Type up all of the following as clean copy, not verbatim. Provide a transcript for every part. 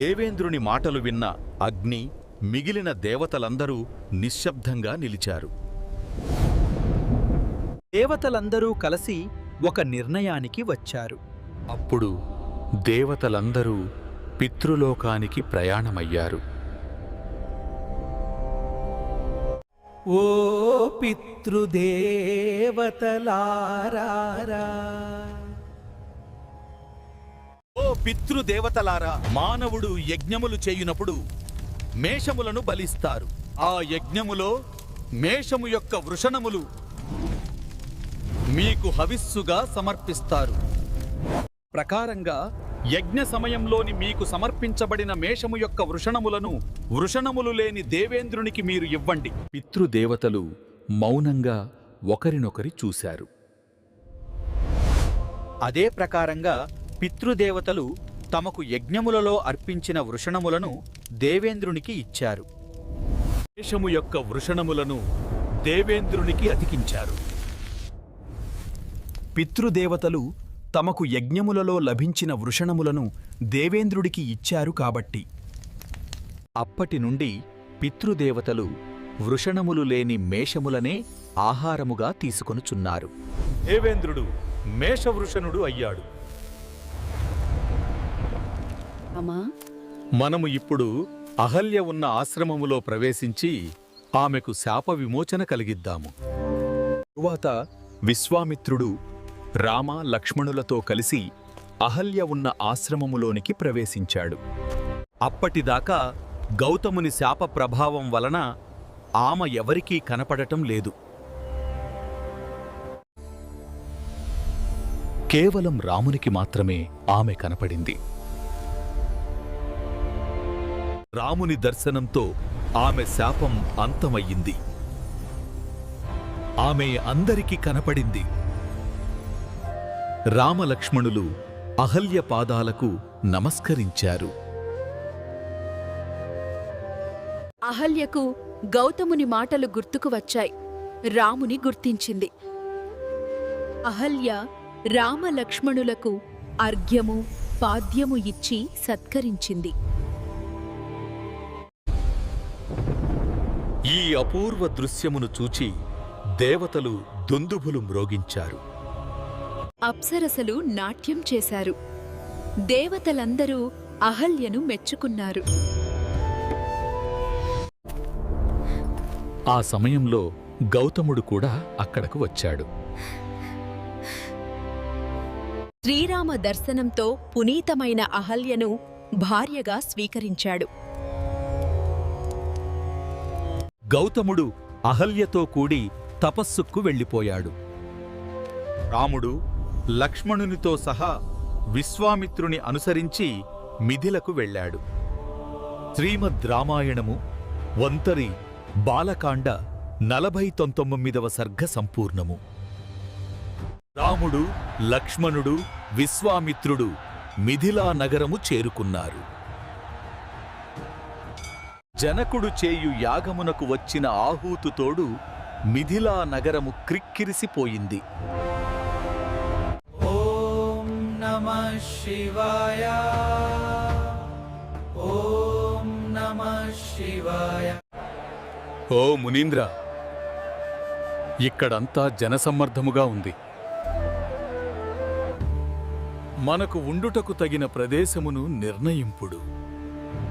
దేవేంద్రుని మాటలు విన్న అగ్ని, మిగిలిన దేవతలందరూ నిశ్శబ్దంగా నిలిచారు. దేవతలందరూ కలిసి ఒక నిర్ణయానికి వచ్చారు. అప్పుడు దేవతలందరూ పితృలోకానికి ప్రయాణమయ్యారు. ఓ పితృదేవతలారా, ఓ పితృదేవతలారా, మానవుడు యజ్ఞములు చేయునప్పుడు మేషములను బలిస్తారు. ఆ యజ్ఞములో మేషము యొక్క వృషణములు మీకు హవిస్సుగా సమర్పిస్తారు. ప్రకారంగా యజ్ఞ సమయంలోని మీకు సమర్పించబడిన మేషము యొక్క వృషణములు లేని దేవేంద్రునికి మీరు ఇవ్వండి. పితృదేవతలు మౌనంగా ఒకరినొకరి చూశారు. అదే ప్రకారంగా పితృదేవతలు తమకు యజ్ఞములలో అర్పించిన వృషణములను దేవేంద్రునికి ఇచ్చారు. మేషము యొక్క వృషణములను దేవేంద్రునికి అతికించారు. పితృదేవతలు తమకు యజ్ఞములలో లభించిన వృషణములను దేవేంద్రుడికి ఇచ్చారు కాబట్టి అప్పటి నుండి పితృదేవతలు వృషణములు లేని మేషములనే ఆహారముగా తీసుకొనుచున్నారు. దేవేంద్రుడు మేషవృషణుడు అయ్యాడు. మనము ఇప్పుడు అహల్య ఉన్న ఆశ్రమములో ప్రవేశించి ఆమెకు శాప విమోచన కలిగిద్దాము. తరువాత విశ్వామిత్రుడు రామ లక్ష్మణులతో కలిసి అహల్య ఉన్న ఆశ్రమములోనికి ప్రవేశించాడు. అప్పటిదాకా గౌతముని శాప ప్రభావం వలన ఆమె ఎవరికీ కనపడటం లేదు. కేవలం రామునికి మాత్రమే ఆమె కనపడింది. రాముని దర్శనంతో ఆమె శాపం అంతమయ్యింది. ఆమె అందరికీ కనపడింది. రామలక్ష్మణులు అహల్య పాదాలకు నమస్కరించారు. అహల్యకు గౌతముని మాటలు గుర్తుకు వచ్చాయి. రాముని గుర్తించింది. అహల్య రామలక్ష్మణులకు అర్ఘ్యము పాద్యము ఇచ్చి సత్కరించింది. ఈ అపూర్వ దృశ్యమును చూచి దేవతలు దుందుభులు మ్రోగించారు. అప్సరసలు నాట్యం చేశారు. దేవతలందరూ అహల్యను మెచ్చుకున్నారు. ఆ సమయంలో గౌతముడు కూడా అక్కడకు వచ్చాడు. శ్రీరామ దర్శనంతో పునీతమైన అహల్యను భార్యగా స్వీకరించాడు. గౌతముడు అహల్యతో కూడి తపస్సుకు వెళ్ళిపోయాడు. రాముడు లక్ష్మణునితో సహా విశ్వామిత్రుని అనుసరించి మిథిలకు వెళ్ళాడు. శ్రీమద్ రామాయణము ఒంతరి బాలకాండ 49వ సర్గ సంపూర్ణము. రాముడు, లక్ష్మణుడు, విశ్వామిత్రుడు మిథిలా నగరము చేరుకున్నారు. జనకుడు చేయు యాగమునకు వచ్చిన ఆహూతుతోడు మిథిలా నగరము క్రిక్కిరిసిపోయింది. ఓం నమః శివాయ, ఓం నమః శివాయ. ఓ మునీంద్ర, ఇక్కడంతా జనసమ్మర్ధముగా ఉంది. మనకు ఉండుటకు తగిన ప్రదేశమును నిర్ణయింపుడు.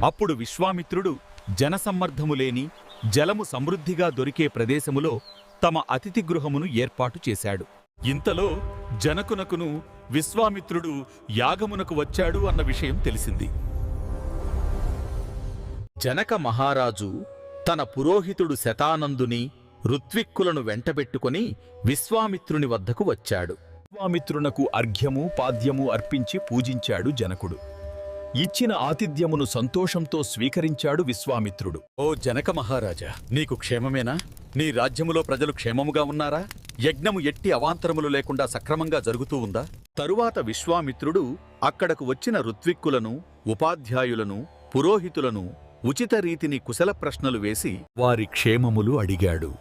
అప్పుడు విశ్వామిత్రుడు జనసమ్మర్ధము లేని జలము సమృద్ధిగా దొరికే ప్రదేశములో తమ అతిథి గృహమును ఏర్పాటు చేశాడు. ఇంతలో జనకునకును విశ్వామిత్రుడు యాగమునకు వచ్చాడు అన్న విషయం తెలిసింది. జనక మహారాజు తన పురోహితుడు శతానందుని, ఋత్విక్కులను వెంటబెట్టుకొని విశ్వామిత్రుని వద్దకు వచ్చాడు. విశ్వామిత్రునకు అర్ఘ్యము పాద్యము అర్పించి పూజించాడు జనకుడు. ఇచ్చిన ఆతిథ్యమును సంతోషంతో స్వీకరించాడు విశ్వామిత్రుడు. ఓ జనక మహారాజా, నీకు క్షేమమేనా? నీ రాజ్యములో ప్రజలు క్షేమముగా ఉన్నారా? యజ్ఞము ఎట్టి అవాంతరములు లేకుండా సక్రమంగా జరుగుతూ ఉందా? తరువాత విశ్వామిత్రుడు అక్కడకు వచ్చిన ఋత్విక్కులను, ఉపాధ్యాయులను, పురోహితులను ఉచిత రీతిని కుశల ప్రశ్నలు వేసి వారి క్షేమములు అడిగాడు.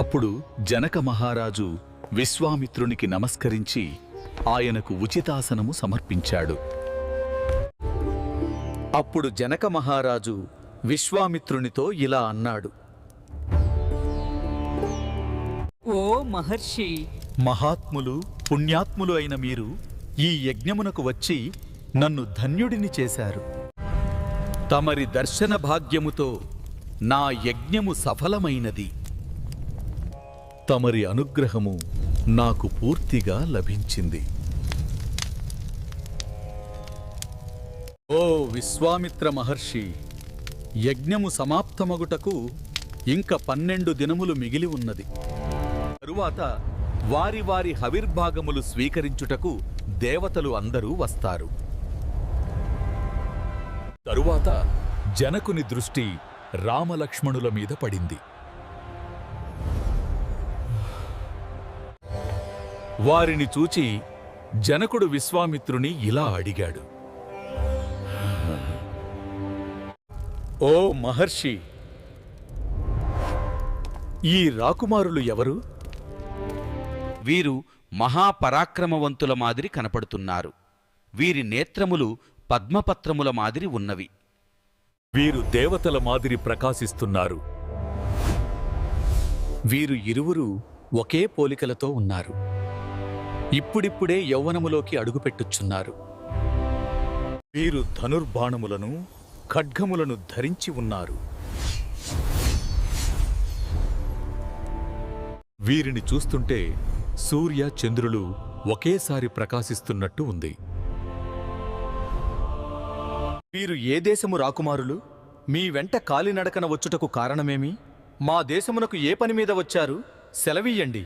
అప్పుడు జనక మహారాజు విశ్వామిత్రునికి నమస్కరించి ఆయనకు ఉచితాసనము సమర్పించాడు. అప్పుడు జనక మహారాజు విశ్వామిత్రునితో ఇలా అన్నాడు. ఓ మహర్షి, మహాత్ములు పుణ్యాత్ములు అయిన మీరు ఈ యజ్ఞమునకు వచ్చి నన్ను ధన్యుడిని చేశారు. తమరి దర్శన భాగ్యముతో నా యజ్ఞము సఫలమైనది. తమరి అనుగ్రహము నాకు పూర్తిగా లభించింది. ఓ విశ్వామిత్ర మహర్షి, యజ్ఞము సమాప్తమగుటకు ఇంక 12 దినములు మిగిలి ఉన్నది. తరువాత వారి వారి హవిర్భాగములు స్వీకరించుటకు దేవతలు అందరూ వస్తారు. తరువాత జనకుని దృష్టి రామలక్ష్మణుల మీద పడింది. వారిని చూచి జనకుడు విశ్వామిత్రుని ఇలా అడిగాడు. ఓ మహర్షి, ఈ రాకుమారులు ఎవరు? వీరు మహాపరాక్రమవంతుల మాదిరి కనపడుతున్నారు. వీరి నేత్రములు పద్మపత్రముల మాదిరి ఉన్నవి. వీరు దేవతల మాదిరి ప్రకాశిస్తున్నారు. వీరు ఇరువురు ఒకే పోలికలతో ఉన్నారు. ఇప్పుడిప్పుడే యౌవనములోకి అడుగుపెట్టుచున్నారు. వీరు ధనుర్బాణములను ఖడ్గములను ధరించి ఉన్నారు. వీరిని చూస్తుంటే సూర్య చంద్రులు ఒకేసారి ప్రకాశిస్తున్నట్టు ఉంది. వీరు ఏ దేశము రాకుమారులు? మీ వెంట కాలినడకన వచ్చుటకు కారణమేమి? మా దేశమునకు ఏ పని మీద వచ్చారు? సెలవీయండి.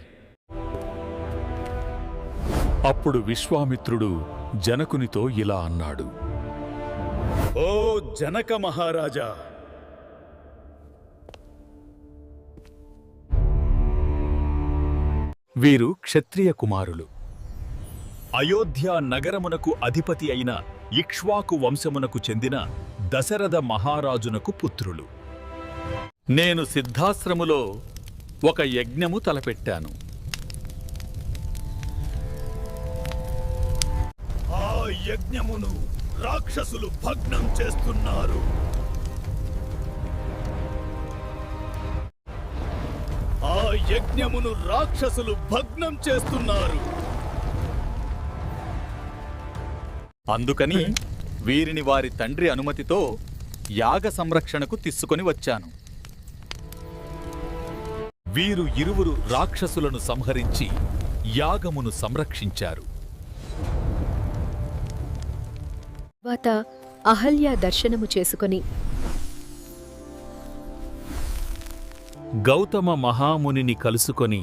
అప్పుడు విశ్వామిత్రుడు జనకునితో ఇలా అన్నాడు. ఓ జనక మహారాజా, వీరు క్షత్రియ కుమారులు. అయోధ్య నగరమునకు అధిపతి అయిన ఇక్ష్వాకు వంశమునకు చెందిన దశరథ మహారాజునకు పుత్రులు. నేను సిద్ధాశ్రములో ఒక యజ్ఞము తలపెట్టాను. ఆ యజ్ఞమును రాక్షసులు భగ్నం చేస్తున్నారు. ఆ యజ్ఞమును రాక్షసులు భగ్నం చేస్తున్నారు. అందుకని వీరిని వారి తండ్రి అనుమతితో యాగ సంరక్షణకు తీసుకొని వచ్చాను. వీరు ఇరువురు రాక్షసులను సంహరించి యాగమును సంరక్షించారు. తర్వాత అహల్య దర్శనము చేసుకొని గౌతమ మహామునిని కలుసుకొని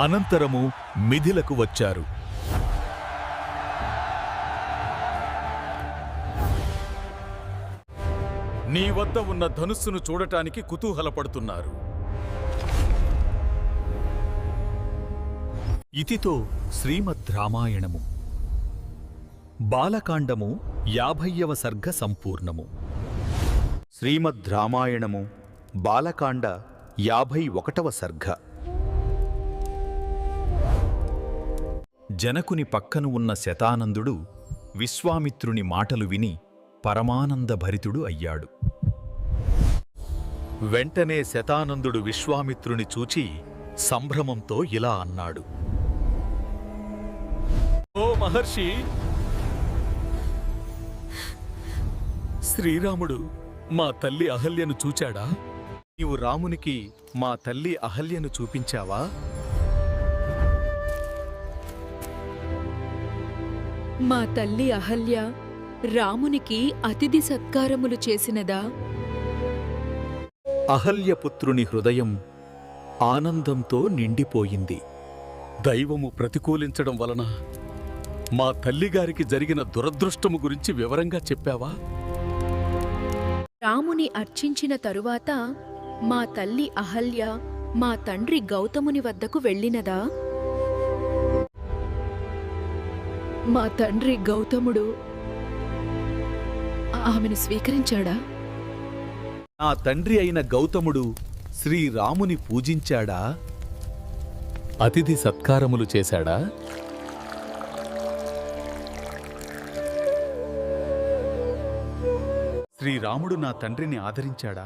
అనంతరము మిథిలకు వచ్చారు. నీ వద్ద ఉన్న ధనుస్సును చూడటానికి కుతూహలపడుతున్నారు. ఇతితో శ్రీమద్ రామాయణము బాలకాండము 50వ సర్గ సంపూర్ణము. శ్రీమద్ రామాయణము బాలకాండ 51వ సర్గ. జనకుని పక్కను ఉన్న శతానందుడు విశ్వామిత్రుని మాటలు విని పరమానందభరితుడు అయ్యాడు. వెంటనే శతానందుడు విశ్వామిత్రుని చూచి సంభ్రమంతో ఇలా అన్నాడు. ఓ మహర్షి, శ్రీరాముడు మా తల్లి అహల్యను చూచాడా? నీవు రామునికి మా తల్లి అహల్యను చూపించావా? మా తల్లి అహల్య రామునికి అతిథి సత్కారములు చేసినదా? అహల్యపుత్రుని హృదయం ఆనందంతో నిండిపోయింది. దైవము ప్రతికూలించడం వలన మా తల్లిగారికి జరిగిన దురదృష్టము గురించి వివరంగా చెప్పావా? రాముని అర్చించిన తరువాత మా తల్లి అహల్య మా తండ్రి గౌతముని వద్దకు వెళ్ళినదా? మా తండ్రి గౌతముడు ఆమెను స్వీకరించాడా? నా తండ్రి అయిన గౌతముడు శ్రీరాముని పూజించాడా? అతిథి సత్కారములు చేశాడా? శ్రీరాముడు నా తండ్రిని ఆదరించాడా?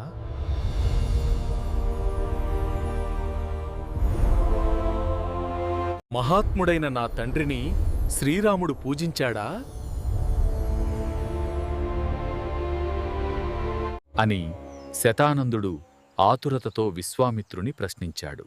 మహాత్ముడైన నా తండ్రిని శ్రీరాముడు పూజించాడా అని శతానందుడు ఆతురతతో విశ్వామిత్రుని ప్రశ్నించాడు.